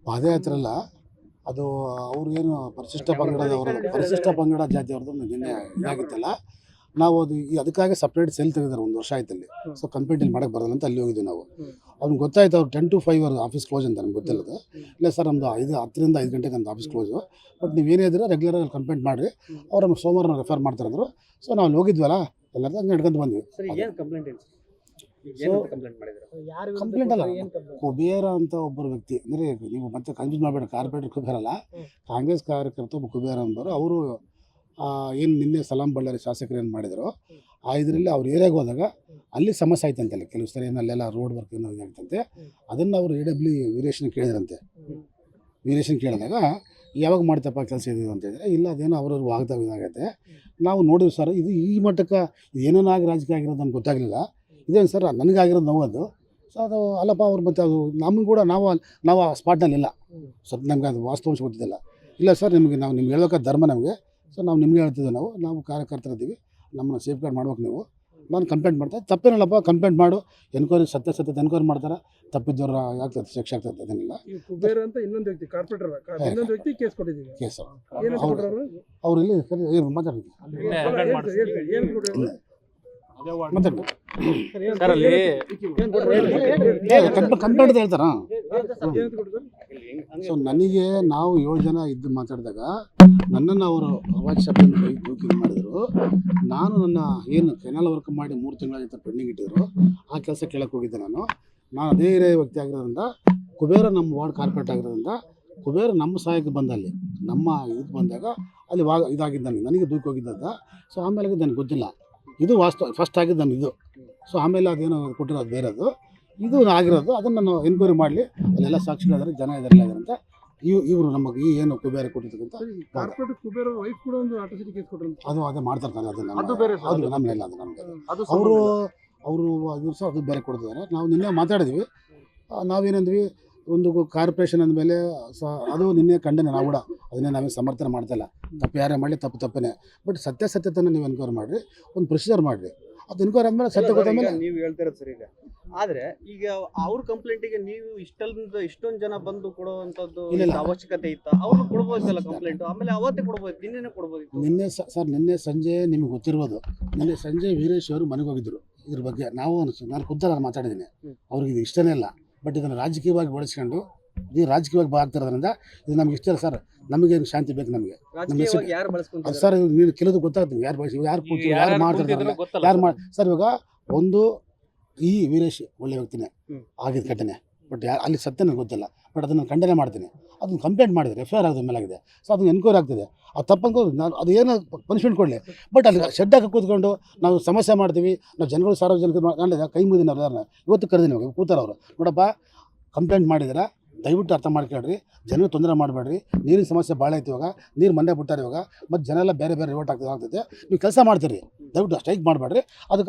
ಪಾದಯಾತ್ರೆ ಅಲ್ಲ, ಅದು ಅವ್ರು ಏನು ಪರಿಶಿಷ್ಟ ಪಂಗಡ ಜಾತಿಯವ್ರದ್ದು ನಿನ್ನೆ ಇದಾಗಿತ್ತಲ್ಲ, ನಾವು ಅದು ಅದಕ್ಕಾಗಿ ಸಪ್ರೇಟ್ ಸೆಲ್ ತೆಗೆದಾರೆ 1 ವರ್ಷ ಆಯ್ತು ಅಲ್ಲಿ. ಸೊ ಕಂಪ್ಲೇಂಟ್ ಇಲ್ಲಿ ಮಾಡೋಕ್ಕೆ ಬರೋಲ್ಲ ಅಂತ ಅಲ್ಲಿ ಹೋಗಿದ್ವಿ ನಾವು. ಅವ್ನಿಗೆ ಗೊತ್ತಾಯ್ತು ಅವ್ರು 10 to 5 ಅವ್ರ ಆಫೀಸ್ ಕ್ಲೋಸ್ ಅಂತ ನಮ್ಗೆ ಗೊತ್ತಿಲ್ಲದು. ಇಲ್ಲ ಸರ್ ನಮ್ಮದು 10 ರಿಂದ 5 ಗಂಟೆಗೆ ನಮ್ಮದು ಆಫೀಸ್ ಕ್ಲೋಸು, ಬಟ್ ನೀವೇನೇ ಇದ್ರೆ ರೆಗ್ಯುಲರಾಗಿ ಕಂಪ್ಲೇಂಟ್ ಮಾಡಿರಿ, ಅವ್ರು ನಮ್ಗೆ ಸೋಮವಾರ ರೆಫರ್ ಮಾಡ್ತಾರಂದ್ರು. ಸೊ ನಾವು ಅಲ್ಲಿ ಹೋಗಿದ್ವಲ್ಲ, ಎಲ್ಲರೂ ಹಂಗೆ ನಡ್ಕೊಂಡು ಬಂದ್ವಿ. ಕಂಪ್ಲೇಂಟ್ ಅಲ್ಲ, ಕುಬೇರ ಅಂತ ಒಬ್ಬರು ವ್ಯಕ್ತಿ, ಅಂದರೆ ನೀವು ಮತ್ತೆ ಕನ್ಫ್ಯೂಸ್ ಮಾಡಬೇಡ, ಕಾರ್ಪೊರೇಟರ್ ಕುಬೇರ ಅಲ್ಲ, ಕಾಂಗ್ರೆಸ್ ಕಾರ್ಯಕರ್ತ ಒಬ್ಬ ಕುಬೇರ ಅಂದರು. ಅವರು ಏನು ನಿನ್ನೆ ಸಲಾಂ ಬಳ್ಳಾರಿ ಶಾಸಕರು ಏನು ಮಾಡಿದರು, ಇದರಲ್ಲಿ ಅವ್ರ ಏರಿಯಾಗೆ ಹೋದಾಗ ಅಲ್ಲಿ ಸಮಸ್ಯೆ ಆಯ್ತಂತೆ. ಅಲ್ಲಿ ಕೆಲವು ಸರಿ ಅಲ್ಲೆಲ್ಲ ರೋಡ್ ವರ್ಕ್ ಏನೋ ಇದಾಗ್ತಂತೆ. ಅದನ್ನು ಅವರು AW ವೀರೇಶನ್ ಕೇಳಿದ್ರಂತೆ. ವೀರೇಶನ್ ಕೇಳಿದಾಗ ಯಾವಾಗ ಮಾಡ್ತಪ್ಪ ಕೆಲಸ ಇದು ಅಂತ ಹೇಳಿದ್ರೆ, ಇಲ್ಲ ಅದೇನೋ ಅವ್ರವ್ರು ವಾಗ್ದಾಗ ಇದಾಗೈತೆ, ನಾವು ನೋಡಿದ್ವಿ ಸರ್, ಇದು ಈ ಮಟ್ಟಕ್ಕೆ ಏನೇನಾಗಿ ರಾಜಕೀಯ ಆಗಿರೋದು ನಮ್ಗೆ ಗೊತ್ತಾಗಲಿಲ್ಲ. ಇದೇನು ಸರ್ ನನಗಾಗಿರೋದು ನೋವು ಅದು. ಸೊ ಅದು ಅಲ್ಲಪ್ಪ ಅವ್ರು ಮತ್ತೆ ಅದು ನಮ್ಗೆ ಕೂಡ ನಾವು ಆ ಸ್ಪಾಟ್ನಲ್ಲಿ ಇಲ್ಲ, ಸ್ವಲ್ಪ ನಮ್ಗೆ ಅದು ವಾಸ್ತವಾಂಶ ಗೊತ್ತಿದ್ದಿಲ್ಲ. ಇಲ್ಲ ಸರ್ ನಿಮಗೆ ಹೇಳ್ಬೇಕಾದ ಧರ್ಮ ನಮಗೆ, ಸೊ ನಾವು ನಿಮ್ಗೆ ಹೇಳ್ತಿದ್ದೆ, ನಾವು ಕಾರ್ಯಕರ್ತರಿದ್ದೀವಿ, ನಮ್ಮನ್ನು ಸೇಫ್ ಗಾರ್ಡ್ ಮಾಡ್ಬೇಕು ನೀವು. ನಾನು ಕಂಪ್ಲೇಂಟ್ ಮಾಡ್ತಾರೆ, ತಪ್ಪೇನಲ್ಲಪ್ಪ, ಕಂಪ್ಲೇಂಟ್ ಮಾಡು, ಎನ್ಕ್ವೈರಿ ಸತ್ಯ ಎನ್ಕ್ವೈರಿ ಮಾಡ್ತಾರೆ, ತಪ್ಪಿದ್ದವ್ರು ಆಗ್ತದೆ, ಶಿಕ್ಷೆ ಆಗ್ತದೆ, ಅದೇನಿಲ್ಲ. ಕುಬೇರ ಅಂತ ಇನ್ನೊಂದು ವ್ಯಕ್ತಿ ಕಾರ್ಪೊರೇಟರ್, ಇನ್ನೊಂದು ವ್ಯಕ್ತಿ ಕೇಸ್ ಕೊಟ್ಟಿದ್ದೀವಿ. ಕೇಸ್ ಅವ್ರು ಇಲ್ಲಿ ಮಾತಾಡ್ತೀವಿ ಕಂಪ್ಲೇಂಟ್ ಹೇಳ್ತಾರ. ಸೊ ನನಗೆ ನಾವು 7 ಜನ ಇದ್ದು ಮಾತಾಡಿದಾಗ ನನ್ನನ್ನು ಅವರು ಅವಾಜ್ ಶಬ್ದ ದೂಕಿ ಮಾಡಿದರು. ನಾನು ನನ್ನ ಏನು ಕೆನಲ್ ವರ್ಕ್ ಮಾಡಿ 3 ತಿಂಗಳಾಗಿತ್ತು ಪೆಂಡಿಂಗ್ ಇಟ್ಟಿದ್ರು, ಆ ಕೆಲಸ ಕೇಳಕ್ಕೆ ಹೋಗಿದ್ದೆ. ನಾನು ಅದೇ ವ್ಯಕ್ತಿ ಆಗಿರೋದ್ರಿಂದ, ಕುಬೇರ ನಮ್ಮ ವಾರ್ಡ್ ಕಾರ್ಪೊರೇಟ್ ಆಗಿರೋದ್ರಿಂದ, ಕುಬೇರ ನಮ್ಮ ಸಹಾಯಕ್ಕೆ ಬಂದಲ್ಲಿ ನಮ್ಮ ಇದಕ್ಕೆ ಬಂದಾಗ ಅಲ್ಲಿ ಇದಾಗಿದ್ದ ನನಗೆ ದೂಕಿ ಹೋಗಿದ್ದ. ಸೊ ಆಮೇಲೆ ನನಗೆ ಗೊತ್ತಿಲ್ಲ, ಇದು ಫಸ್ಟ್ ಆಗಿದ್ದು ನಾನು ಇದು. ಸೊ ಆಮೇಲೆ ಅದೇನೋ ಕೊಟ್ಟಿರೋದು ಬೇರೆದು, ಇದು ಆಗಿರೋದು. ಅದನ್ನು ನಾನು ಎನ್ಕ್ವೈರಿ ಮಾಡಲಿ, ಅಲ್ಲೆಲ್ಲ ಸಾಕ್ಷಿಗಳಾದರೆ ಜನ ಇದಾರಲ್ಲ ಅಂತ ಇವರು ನಮಗೆ ಈ ಏನು ಕುಬೇರ ಕೊಟ್ಟಿರ್ತಕ್ಕಂಥ ಕಾರ್ಪೊರೇಟರ್ ಕುಬೇರ ವೈಫ್ ಕೂಡ ಒಂದು ಅಟ್ರಾಸಿಟಿ ಕೇಸ್ ಕೊಟ್ಟರು. ಅದು ಮಾಡ್ತಾರೆ, ಅದು ನಮ್ಮಲ್ಲ, ಅದು ನಮಗೆ ಅವರು ಇದು ಸಹ ಅದು ಬೇರೆ ಕೊಡ್ತಿದ್ದಾರೆ. ನಾವು ನಿನ್ನೆ ಮಾತಾಡಿದ್ವಿ, ನಾವೇನಂದ್ವಿ, ಒಂದು ಕಾರ್ಪೊರೇಷನ್ ಅಂದಮೇಲೆ ಅದು ನಿನ್ನೆ ಖಂಡನೆ, ನಾವು ಕೂಡ ಅದನ್ನೇ ನಾವೇ ಸಮರ್ಥನೆ ಮಾಡ್ತಾಯಿಲ್ಲ. ತಪ್ಪು ಯಾರೇ ಮಾಡಲಿ ತಪ್ಪನೇ, ಬಟ್ ಸತ್ಯತೆಯನ್ನು ನೀವು ಎನ್ಕ್ವೈರಿ ಮಾಡಿರಿ, ಒಂದು ಪ್ರೊಸೀಜರ್ ಮಾಡಿರಿ. ಅದು ಎನ್ಕ್ವೈರಿ ಆದಮೇಲೆ ಸತ್ಯ ಗೊತ್ತಾದ್ಮೇಲೆ ನೀವು ಹೇಳ್ತಿರೋದು ಸರಿ ಇದೆ. ಆದರೆ ಈಗ ಅವ್ರ ಕಂಪ್ಲೇಂಟಿಗೆ ನೀವು ಇಷ್ಟೊಂದು ಜನ ಬಂದು ಕೊಡುವಂಥದ್ದು ಅವಶ್ಯಕತೆ ಇತ್ತ? ಅವ್ರು ಕೊಡ್ಬೋದಲ್ಲ ಕಂಪ್ಲೇಂಟ್, ಆಮೇಲೆ ಅವತ್ತೇ ಕೊಡ್ಬೋದು, ನಿನ್ನೆ ಕೊಡ್ಬೋದಿತ್ತು. ನಿನ್ನೆ ಸಂಜೆ ನಿಮ್ಗೆ ಗೊತ್ತಿರ್ಬೋದು, ನಿನ್ನೆ ಸಂಜೆ ವೀರೇಶ್ ಅವರು ಮನೆಗೆ ಹೋಗಿದ್ರು. ಇದ್ರ ಬಗ್ಗೆ ನಾನು ಖುದ್ದಾಗಿ ಮಾತಾಡಿದ್ದೀನಿ. ಅವ್ರಿಗೆ ಇದು ಇಷ್ಟನೇ ಇಲ್ಲ, ಬಟ್ ಇದನ್ನು ರಾಜಕೀಯವಾಗಿ ಬಳಸ್ಕೊಂಡು ರಾಜಕೀಯವಾಗಿ ಆಗ್ತಿರೋದ್ರಿಂದ ಇದು ನಮ್ಗೆ ಇಷ್ಟ ಇಲ್ಲ ಸರ್. ನಮಗೇನು ಶಾಂತಿ ಬೇಕು ನಮಗೆ ಸರ್. ನೀನು ಕೆಲವು ಗೊತ್ತಾಗ್ತದೆ, ಯಾರು ಬಳಸಿ ಯಾರು ಕೂತು ಯಾರು ಮಾಡ್ತಿರ್ತಾರೆ, ಯಾರು ಸರ್. ಇವಾಗ ಒಂದು ಈ ವೀರೇಶ್ ಒಳ್ಳೆ ವ್ಯಕ್ತಿನೇ, ಆಗಿದ್ದ ಘಟನೆ, ಬಟ್ ಅಲ್ಲಿ ಸತ್ಯ ನನಗೆ ಗೊತ್ತಿಲ್ಲ, ಬಟ್ ಅದನ್ನು ಖಂಡನೆ ಮಾಡ್ತೀನಿ. ಅದನ್ನು ಕಂಪ್ಲೇಂಟ್ ಮಾಡಿದರೆ FIR ಆಗೋದ್ರ ಮೇಲೆ ಆಗಿದೆ. ಸೊ ಅದನ್ನು ಎನ್ಕ್ವೈರಿ ಆಗ್ತಿದೆ. ಅದು ತಪ್ಪಂಗೂ ನಾನು ಅದು ಏನೋ ಪನಿಷ್ಮೆಂಟ್ ಕೊಡಲಿ, ಬಟ್ ಅಲ್ಲಿ ಶೆಡ್ ಹಾಕಿ ಕೂತ್ಕೊಂಡು ನಾವು ಸಮಸ್ಯೆ ಮಾಡ್ತೀವಿ, ನಾವು ಜನಗಳು ಸಾರ್ವಜನಿಕರು ನಾನು ಕೈ ಮುಗಿದಿನ ಅವ್ರನ್ನ ಇವತ್ತು ಕರೆದಿನಿ, ಕೂತಾರವರು ನೋಡಪ್ಪ, ಕಂಪ್ಲೇಂಟ್ ಮಾಡಿದ್ರೆ ದಯವಿಟ್ಟು ಅರ್ಥ ಮಾಡ್ಕೊಳ್ರಿ, ಜನರು ತೊಂದರೆ ಮಾಡಬೇಡ್ರಿ. ನೀರಿನ ಸಮಸ್ಯೆ ಭಾಳ ಐತಿ, ಇವಾಗ ನೀರು ಮಂಡ್ಯ ಬಿಟ್ಟಾರೆ, ಇವಾಗ ಮತ್ತು ಜನ ಎಲ್ಲ ಬೇರೆ ರಿವೋಟ್ ಆಗ್ತೈತೆ. ನೀವು ಕೆಲಸ ಮಾಡ್ತೀರಿ, ದಯವಿಟ್ಟು ಸ್ಟ್ರೈಕ್ ಮಾಡಬೇಡ್ರಿ.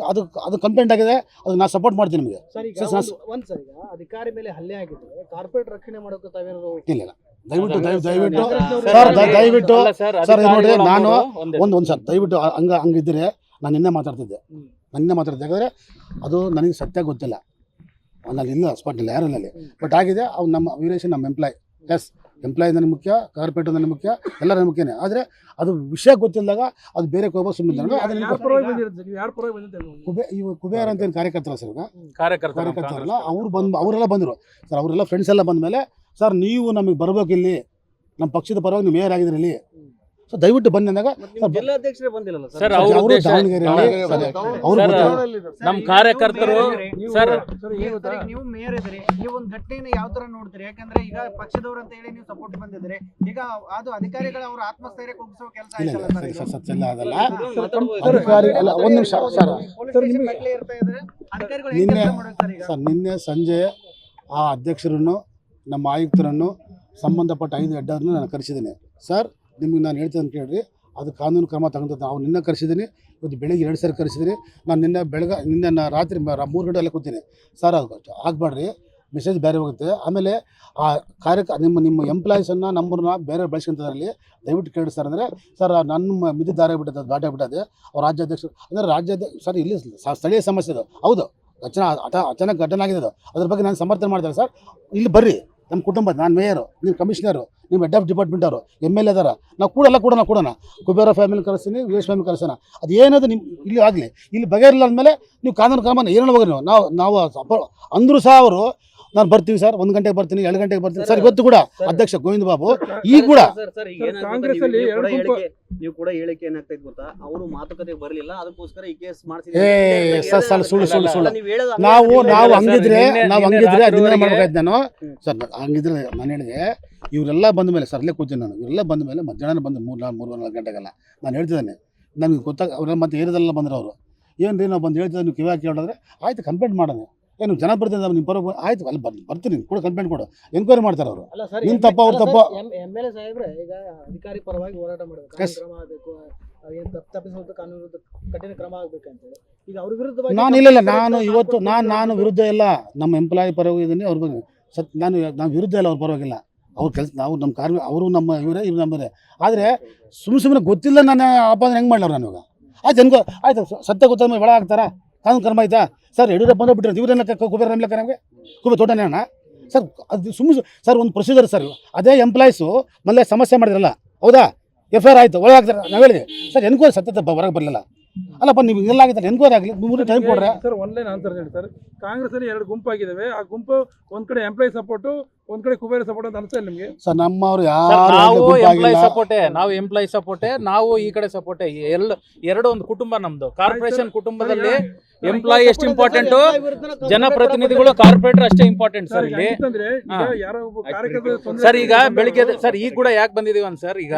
ಅದು ಕಂಪ್ಲೇಂಟ್ ಆಗಿದೆ, ಅದು ನಾನು ಸಪೋರ್ಟ್ ಮಾಡ್ತೀನಿ ನಿಮಗೆ. ಅಧಿಕಾರಿ ಮೇಲೆ ಹಲ್ಲೆ ಆಗಿದ್ರೆ ಕಾರ್ಪೊರೇಟ್ ರಕ್ಷಣೆ ಮಾಡೋಕೆ ತಾವೇನಾದ್ರು ಇಲ್ಲ ದಯವಿಟ್ಟು ಸರ್ ನೋಡಿ, ನಾನು ಒಂದು ಸರ್ ದಯವಿಟ್ಟು ಹಂಗಿದ್ರೆ ನಾನು ನಿನ್ನೆ ಮಾತಾಡ್ತಿದ್ದೆ. ಯಾಕಂದರೆ ಅದು ನನಗೆ ಸತ್ಯ ಗೊತ್ತಿಲ್ಲ, ಅಲ್ಲಿ ಇಲ್ಲ ಸ್ಪಾಟ್ನಲ್ಲಿ ಯಾರಲ್ಲಿ, ಬಟ್ ಆಗಿದೆ. ಅವ್ನು ನಮ್ಮ ವೀರೇಶ್ ನಮ್ಮ ಎಂಪ್ಲಾಯ್ ನನಗೆ ಮುಖ್ಯ, ಕಾರ್ಪೊರೇಟರ್ ನನಗೆ ಮುಖ್ಯ, ಎಲ್ಲ ನನಗೆ ಮುಖ್ಯನೇ. ಆದರೆ ಅದು ವಿಷಯ ಗೊತ್ತಿಲ್ಲದಾಗ ಅದು ಬೇರೆ ಹೋಗೋ ಸುಮ್ಮನೆ ಕುಬೇರ ಅಂತ ಏನು ಕಾರ್ಯಕರ್ತರ ಸರ್, ಕಾರ್ಯಕರ್ತರಲ್ಲ ಅವರೆಲ್ಲ ಬಂದರು ಸರ್. ಅವರೆಲ್ಲ ಫ್ರೆಂಡ್ಸ್ ಎಲ್ಲ ಬಂದ ಮೇಲೆ, ಸರ್ ನೀವು ನಮಗೆ ಬರ್ಬೇಕು, ಇಲ್ಲಿ ನಮ್ಮ ಪಕ್ಷದ ಪರವಾಗಿ ನೀವು ಮೇಯರ್ ಆಗಿದ್ರಿ ಇಲ್ಲಿ, ಸೊ ದಯವಿಟ್ಟು ಬನ್ನಿ ಅಂದಾಗ ಜಿಲ್ಲಾಧ್ಯಕ್ಷರೇ ಬಂದಿಲ್ಲ ಸರ್. ನಮ್ಮ ಕಾರ್ಯಕರ್ತರು ಸರ್, ನೀವು ಮೇಯರ್ ಇದ್ರಿ, ನೀವು ಒಂದು ಘಟನೆನ ಯಾವ ತರ ನೋಡ್ತೀರಿ? ಯಾಕಂದ್ರೆ ಈಗ ಪಕ್ಷದವ್ರು ಅಂತ ಹೇಳಿ ನೀವು ಸಪೋರ್ಟ್ ಬಂದಿದ್ರಿ, ಈಗ ಅದು ಅಧಿಕಾರಿಗಳು ಅವ್ರ ಆತ್ಮಸ್ಥೈರ್ಯ ಕುಗ್ಗಿಸೋ ಕೆಲಸ ಸತ್ಯ ಆಗಲ್ಲ. ಅಧಿಕಾರಿ ಅಲ್ಲ, ಒಂದು ನಿಮಿಷ ಸರ್. ನಿನ್ನೆ ಸಂಜೆ ಆ ಅಧ್ಯಕ್ಷರನ್ನು, ನಮ್ಮ ಆಯುಕ್ತರನ್ನು, ಸಂಬಂಧಪಟ್ಟ 5 ಹೆಡ್ಡರ್ನ ನಾನು ಕರೆಸಿದ್ದೀನಿ. ಸರ್ ನಿಮಗೆ ನಾನು ಹೇಳ್ತೀನಿ ಅಂತ ಕೇಳ್ರಿ, ಅದು ಕಾನೂನು ಕ್ರಮ ತಗೊಂತ ಅವ್ನು ನಿನ್ನೆ ಕರೆಸಿದ್ದೀನಿ, ಇವತ್ತು ಬೆಳಗ್ಗೆ 2 ಸಾರಿ ಕರೆಸಿದ್ದೀನಿ. ನಾನು ನಿನ್ನೆ ರಾತ್ರಿ 3 ಗಂಟೆ ಎಲ್ಲ ಕೂತೀನಿ. ಸರ್ ಅದು ಆಗಬೇಡ್ರಿ, ಮೆಸೇಜ್ ಬೇರೆ ಹೋಗುತ್ತೆ. ಆಮೇಲೆ ಆ ನಿಮ್ಮ ಎಂಪ್ಲಾಯೀಸನ್ನು ನಂಬರ್ನ ಬೇರೆ ಬಳಸ್ಕೊಂತದ್ರಲ್ಲಿ ದಯವಿಟ್ಟು ಕೇಳಿ ಸರ್. ಅಂದರೆ ಸರ್ ನನ್ನ ಮಿತಿ ದಾಟಾಗ್ಬಿಟ್ಟದೆ, ಅವ್ರ ರಾಜ್ಯಾಧ್ಯಕ್ಷರು ಅಂದರೆ ಸರ್ ಇಲ್ಲಿ ಸ್ಥಳೀಯ ಸಮಸ್ಯೆ ಅದು, ಹೌದು, ಅಚಾನಕ್ ಘಟನೆ ಆಗಿದೆ, ಅದ್ರ ಬಗ್ಗೆ ನಾನು ಸಮರ್ಥನೆ ಮಾಡ್ತಾರೆ ಸರ್. ಇಲ್ಲಿ ಬರ್ರಿ, ನಮ್ಮ ಕುಟುಂಬ, ನಾನು ಮೇಯರು, ನೀವು ಕಮಿಷನರು, ನಿಮ್ಮ ಹೆಡ್ ಆಫ್ ಡಿಪಾರ್ಟ್ಮೆಂಟ್ ಅವರು, MLA ಅದಾರ, ನಾವು ಕೂಡ ಎಲ್ಲ ಕೊಡೋಣ. ಕುಬೇರ ಫ್ಯಾಮಿಲಿ ಕಳಿಸ್ತೀನಿ, ವೀರೇಶ್ ಫ್ಯಾಮಿಲಿ ಕಳಿಸೋಣ. ಅದು ಏನದು ನಿಮ್ಮ ಇಲ್ಲಿ ಆಗಲಿ, ಇಲ್ಲಿ ಬಗೆಹರಿಲ್ಲ ಅಂದಮೇಲೆ ನೀವು ಕಾನೂನು ಕ್ರಮ ಏನೇನು ಹೋಗ್ರಿ ನಾವು ಅಂದರೂ ಸಹ ಅವರು ನಾನು ಬರ್ತೀವಿ ಸರ್, 1 ಗಂಟೆಗೆ ಬರ್ತೀನಿ, 2 ಗಂಟೆಗೆ ಬರ್ತೀನಿ ಸರ್. ಇವತ್ತು ಕೂಡ ಅಧ್ಯಕ್ಷ ಗೋವಿಂದ ಬಾಬು ಈಗ ಕೂಡ ಕಾಂಗ್ರೆಸ್ ಅಲ್ಲಿ ಎರಡು ಗುಂಪು ನೀವು ಕೂಡ ಹೇಳಿಕೆ ಏನಾಗ್ತೈತೆ ಗೊತ್ತಾ, ಅವರು ಮಾತುಕತೆಗೆ ಬರಲಿಲ್ಲ, ಅದಕ್ಕೋಸ್ಕರ ಈ ಕೇಸ್ ಸರ್ ಸುಳ್ಳು ನಾವು ಹಂಗಿದ್ರೆ ಅದನ್ನೇ ಮಾಡ್ಬೇಕಾಯ್ತು ನಾನು ಸರ್. ಹಂಗಿದ್ರೆ ನಾನು ಹೇಳಿದೆ, ಇವರೆಲ್ಲ ಬಂದ ಮೇಲೆ ಸರ್ ಅಲ್ಲೇ ಕೂತೀನಿ ನಾನು, ಇವರೆಲ್ಲ ಬಂದ ಮೇಲೆ ಮಧ್ಯಾಹ್ನ ಬಂದು 3-4 ಗಂಟೆಗೆಲ್ಲ ನಾನು ಹೇಳ್ತಿದ್ದೇನೆ. ನನಗೆ ಗೊತ್ತಾಗ ಅವ್ರೆಲ್ಲ ಮತ್ತೆ ಏರಿದೆಲ್ಲ ಬಂದರು ಅವರು, ಏನು ರೀ ನಾವು ಬಂದು ಹೇಳ್ತಿದ್ದೆ, ನೀವು ಕಿವಿ ಹಾಕಿ ಹೇಳಿದ್ರೆ ಆಯ್ತು ಕಂಪ್ಲೇಂಟ್ ಮಾಡೋಣ, ಏನು ಜನ ಬರ್ತಿದ್ದ ನಿಮ್ಮ ಪರ ಆಯ್ತು ಅಲ್ಲಿ ಬರ್ತೀನಿ ಕೂಡ ಕಂಪ್ಲೇಂಟ್ ಕೊಡು, ಎಂಕ್ವೈರಿ ಮಾಡ್ತಾರೆ ಅವರು. ನಿಮ್ಮ ತಪ್ಪ ಅವ್ರ ತಪ್ಪ. MLA ಸಾಹೇಬ್ರೆ ಈಗ ಅಧಿಕಾರಿ ಪರವಾಗಿ ಹೋರಾಟ ಮಾಡಬೇಕು, ಕ್ರಮ ಆಗಬೇಕು, ಏನು ತಪ್ಪಿಸೋದು ಕಾನೂನು ಕಠಿಣ ಕ್ರಮ ಆಗ್ಬೇಕಂತೇಳಿ ಈಗ ಅವ್ರ ವಿರುದ್ಧವಾಗಿ ನಾನು ಇಲ್ಲ, ನಾನು ಇವತ್ತು ನಾನು ವಿರುದ್ಧ ಇಲ್ಲ, ನಮ್ಮ ಎಂಪ್ಲಾಯಿ ಪರವಾಗಿ ಇದ್ದೀನಿ, ಅವ್ರ ಬಗ್ಗೆ ನಾವು ವಿರುದ್ಧ ಇಲ್ಲ, ಅವ್ರ ಪರವಾಗಿಲ್ಲ. ಅವ್ರ ಕೆಲಸ ನಾವು ನಮ್ಮ ಕಾರ್ಮಿಕ, ಅವರು ನಮ್ಮ ಇವರೇ, ಇವ್ರು ನಮ್ಮರೇ. ಆದರೆ ಸುಮ್ಮನೆ ಗೊತ್ತಿಲ್ಲ ನಾನು ಆಪಾದನೆ ಹೆಂಗೆ ಮಾಡ್ಲವ್ರು ನಾನು ಇವಾಗ. ಆಯ್ತು ಆಯ್ತು ಸತ್ಯ ಗೊತ್ತಾದ ಒಳ ಆಗ್ತಾರಾ, ಕಾನೂನು ಕ್ರಮ ಆಯ್ತಾ ಸರ್? ಯಡಿಯೂರಪ್ಪ ಬಂದು ಬಿಟ್ಟಿರೋದು ಇವ್ರೇನ ಕುಬೇರ ಲೆಕ್ಕ ನಮಗೆ ಕುಬೇರ ತೋಟನೇನ ಸರ್? ಅದು ಸುಮ್ಮನೆ ಸರ್ ಒಂದು ಪ್ರೊಸೀಜರ್ ಸರ್. ಅದೇ ಎಂಪ್ಲಾಯೀಸು ಮళ్ళీ ಸಮಸ್ಯೆ ಮಾಡಿದ್ರಲ್ಲ, ಹೌದಾ? FIR ಆಯಿತು, ಒಳಗೆ ಹಾಕ್ತಾರೆ. ನಾವು ಹೇಳಿದೆ ಸರ್ ಎನ್ಕ್ವೈರಿ ಸತ್ಯ ಹೊರಗೆ ಬರಲಿಲ್ಲ ಅಲ್ಲಪ್ಪ, ನೀವು ಎಲ್ಲ ಆಗಿದ್ದಾರೆ ಎನ್ಕ್ವೈರಿ ಆಗಲಿ, 3 ಟೈಮ್ ಕೊಡ್ರೆ ಸರ್. ಒನ್ಲೈನ್ ಆನ್ಸರ್ ಹೇಳಿ ಸರ್. ಕಾಂಗ್ರೆಸ್ ಅಲ್ಲಿ 2 ಗುಂಪಾಗಿದ್ದಾವೆ, ಆ ಗುಂಪು ಒಂದ್ ಕಡೆ ಎಂಪ್ಲಾಯ್ ಸಪೋರ್ಟು, ಒಂದ್ ಕಡೆ ಕುಬೇರ ಸಪೋರ್ಟ್ ಅಂತ ಅನ್ಸ್ತಾ ಇಲ್ಲ ನಿಮಗೆ? ಸರ್ ನಮ್ಮವ್ರು ನಾವು ಎಂಪ್ಲಾಯ್ ಸಪೋರ್ಟೇ, ನಾವು ಈ ಕಡೆ ಸಪೋರ್ಟೇ. ಎರಡು ಒಂದು ಕುಟುಂಬ ನಮ್ದು. ಕಾರ್ಪೊರೇಷನ್ ಕುಟುಂಬದಲ್ಲಿ ಎಂಪ್ಲಾಯ್ ಎಷ್ಟು ಇಂಪಾರ್ಟೆಂಟ್, ಜನಪ್ರತಿನಿಧಿಗಳು ಕಾರ್ಪೊರೇಟರ್ ಅಷ್ಟೇ ಇಂಪಾರ್ಟೆಂಟ್ ಸರ್ ಇಲ್ಲಿ. ಸರ್ ಈಗ ಬೆಳಿಗ್ಗೆ ಸರ್ ಈಗ ಕೂಡ ಯಾಕೆ ಬಂದಿದೀವಿ ಅಂತ ಸರ್, ಈಗ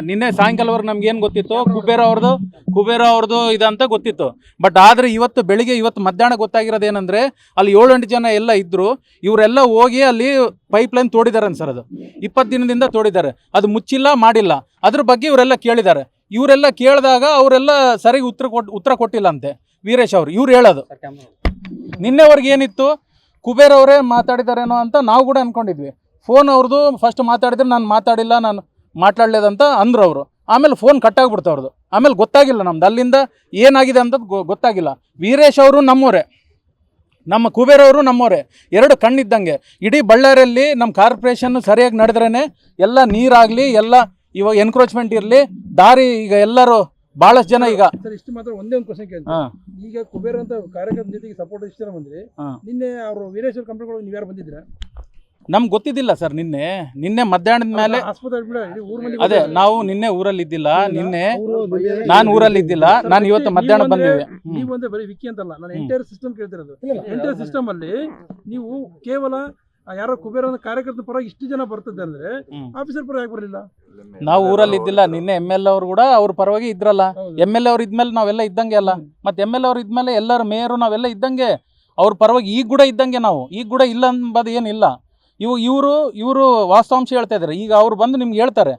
ನಿನ್ನೆ ಸಾಯಂಕಾಲವರೆಗೆ ನಮ್ಗೆ ಏನ್ ಗೊತ್ತಿತ್ತು, ಕುಬೇರ ಅವ್ರದ್ದು ಇದಂತ ಗೊತ್ತಿತ್ತು. ಬಟ್ ಆದ್ರೆ ಇವತ್ತು ಮಧ್ಯಾಹ್ನ ಗೊತ್ತಾಗಿರೋದು ಏನಂದ್ರೆ, ಅಲ್ಲಿ 7-8 ಜನ ಎಲ್ಲ ಇದ್ರು, ಇವರೆಲ್ಲ ಹೋಗಿ ಅಲ್ಲಿ ಪೈಪ್ ಲೈನ್ ತೋಡಿದಾರೆ ಸರ್. ಅದು 20 ದಿನದಿಂದ ತೋಡಿದ್ದಾರೆ, ಅದು ಮುಚ್ಚಿಲ್ಲ, ಮಾಡಿಲ್ಲ. ಅದ್ರ ಬಗ್ಗೆ ಇವರೆಲ್ಲ ಕೇಳಿದ್ದಾರೆ. ಇವರೆಲ್ಲ ಕೇಳಿದಾಗ ಅವರೆಲ್ಲ ಸರಿಯಾಗಿ ಉತ್ತರ ಕೊಟ್ಟಿಲ್ಲ ಅಂತೆ ವೀರೇಶ್ ಅವರು. ಇವ್ರು ಹೇಳೋದು ನಿನ್ನೆವರೆಗೆ ಏನಿತ್ತು, ಕುಬೇರ್ ಅವರೇ ಮಾತಾಡಿದಾರೇನೋ ಅಂತ ನಾವು ಕೂಡ ಅನ್ಕೊಂಡಿದ್ವಿ. ಫೋನ್ ಅವ್ರದ್ದು ಫಸ್ಟ್ ಮಾತಾಡಿದ್ರೆ ನಾನು ಮಾತಾಡಿಲ್ಲ, ನಾನು ಮಾತಾಡ್ಲೇದಂತ ಅಂದ್ರು ಅವರು. ಆಮೇಲೆ ಫೋನ್ ಕಟ್ಟಾಗ್ಬಿಡ್ತು ಅವ್ರದ್ದು. ಆಮೇಲೆ ಗೊತ್ತಾಗಿಲ್ಲ ನಮ್ದು ಅಲ್ಲಿಂದ ಏನಾಗಿದೆ ಅಂತ ಗೊತ್ತಾಗಿಲ್ಲ. ವೀರೇಶ್ ಅವರು ನಮ್ಮವರೇ, ನಮ್ಮ ಕುಬೇರ್ ಅವರು ನಮ್ಮವರೇ, 2 ಕಣ್ಣಿದ್ದಂಗೆ. ಇಡೀ ಬಳ್ಳಾರಿಯಲ್ಲಿ ನಮ್ಮ ಕಾರ್ಪೊರೇಷನ್ ಸರಿಯಾಗಿ ನಡೆದ್ರೇ ಎಲ್ಲ ನೀರಾಗಲಿ, ಎಲ್ಲ ಇವಾಗ ಎನ್ಕ್ರೋಚ್ಮೆಂಟ್ ಇರಲಿ, ದಾರಿ ಈಗ ಎಲ್ಲರೂ ಬಹಳಷ್ಟು ಜನ ಈಗ ಇಷ್ಟು ಮಾತ್ರ ಒಂದೇ ಒಂದು ಕ್ವಶನ್ ಕೇಳ್ತೀನಿ. ಈಗ ಕುಬೇರ್ ಅಂತ ಕಾರ್ಯಕರ್ತರ ಜೊತೆಗೆ ಸಪೋರ್ಟ್ ಇಷ್ಟು ಜನ ಬಂದ್ರಿ, ನಿನ್ನೆ ಅವರು ವೀರೇಶ್ ಅವ್ರ ಕಂಪ್ಲೇಂಟ್ ನೀವು ಯಾರು ಬಂದಿದ್ರ? ನಮ್ಗೆ ಗೊತ್ತಿದ್ದಿಲ್ಲ ಸರ್. ನಿನ್ನೆ ಮಧ್ಯಾಹ್ನದ ಮೇಲೆ ಅದೇ ನಾವು ನಿನ್ನೆ ಊರಲ್ಲಿ ಇದ್ದಿಲ್ಲ. ನಾನು ಊರಲ್ಲಿ ಇದ್ದಿಲ್ಲ, ನಾನು ಇವತ್ತು ಮಧ್ಯಾಹ್ನ ಬಂದಿದ್ದೆ. ನೀವು ಒಂದೇ ಬರೀ ವಿಕ್ಕಿ ಅಂತಲ್ಲ, ನಾನು ಎಂಟೈರ್ ಸಿಸ್ಟಮ್ ಕೇಳ್ತಿರೋದು. ಎಂಟೈರ್ ಸಿಸ್ಟಮ್ ಅಲ್ಲಿ ನೀವು ಕೇವಲ ಯಾರೋ ಕುಬೇರ ಕಾರ್ಯಕರ್ತರ ಪರ ಇಷ್ಟು ಜನ ಬರ್ತದೆ ಅಂದ್ರೆ ಆಫೀಸರ್ ಪರ ಯಾಕೆ ಬರಲಿಲ್ಲ? ನಾವು ಊರಲ್ಲಿ ಇದ್ದಿಲ್ಲ. ನಿನ್ನೆ MLA ಅವರು ಕೂಡ ಅವ್ರ ಪರವಾಗಿ ಇದ್ರಲ್ಲ. MLA ಅವ್ರು ಇದ್ಮೇಲೆ ನಾವೆಲ್ಲ ಇದ್ದಂಗೆ ಅಲ್ಲ, ಮತ್ತೆ MLA ಅವ್ರು ಇದ್ಮೇಲೆ ಎಲ್ಲರೂ ಮೇಯರು ನಾವೆಲ್ಲ ಇದ್ದಂಗೆ, ಅವ್ರ ಪರವಾಗಿ ಈಗ ಕೂಡ ಇದ್ದಂಗೆ. ನಾವು ಈಗ ಕೂಡ ಇಲ್ಲ ಅಂಬೋದು ಏನಿಲ್ಲ. ಇವರು ವಾಸ್ತವಾಂಶ ಹೇಳ್ತಾ ಇದ್ದಾರೆ. ಈಗ ಅವ್ರು ಬಂದು ನಿಮ್ಗೆ ಹೇಳ್ತಾರೆ,